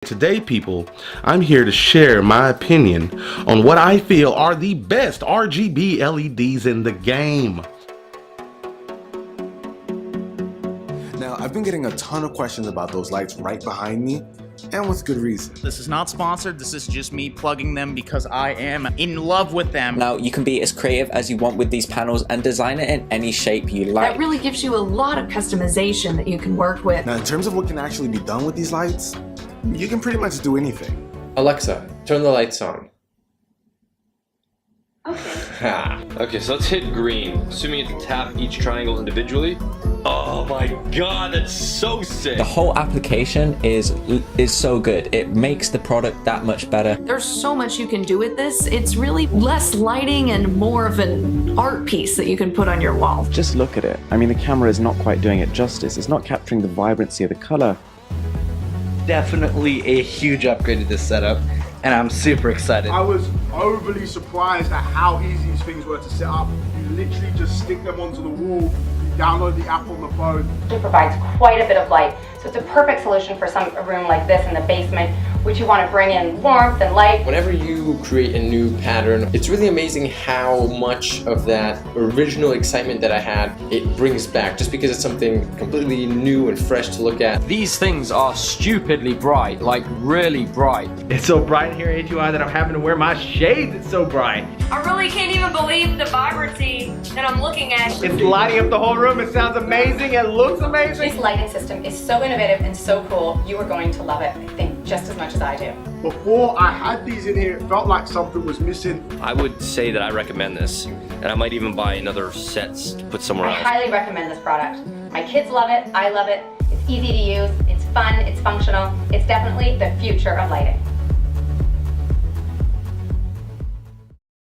Today, people, I'm here to share my opinion on what I feel are the best RGB LEDs in the game. Now, I've been getting a ton of questions about those lights right behind me, and with good reason. This is not sponsored, this is just me plugging them because I am in love with them. Now, you can be as creative as you want with these panels and design it in any shape you like. That really gives you a lot of customization that you can work with. Now, in terms of what can actually be done with these lights, you can pretty much do anything. Alexa, turn the lights on. Okay. Okay, so let's hit green. Assuming you have to tap each triangle individually. Oh my god, that's so sick. The whole application is so good. It makes the product that much better. There's so much you can do with this. It's really less lighting and more of an art piece that you can put on your wall. Just look at it. I mean, the camera is not quite doing it justice. It's not capturing the vibrancy of the color. Definitely a huge upgrade to this setup, and I'm super excited. I was overly surprised at how easy these things were to set up. You literally just stick them onto the wall, you download the app on the phone. It provides quite a bit of light, so it's a perfect solution for a room like this in the basement, which you want to bring in warmth and light. Whenever you create a new pattern, it's really amazing how much of that original excitement that I had, it brings back, just because it's something completely new and fresh to look at. These things are stupidly bright, like really bright. It's so bright in here, AGI, that I'm having to wear my shades. It's so bright. I really can't even believe the vibrancy that I'm looking at. It's lighting up the whole room. It sounds amazing. It looks amazing. This lighting system is so innovative and so cool. You are going to love it, I think, just as much as I do. Before I had these in here, it felt like something was missing. I would say that I recommend this, and I might even buy another sets to put somewhere I else. highly recommend this product. My kids love it, I love it. It's easy to use, it's fun, it's functional. It's definitely the future of lighting.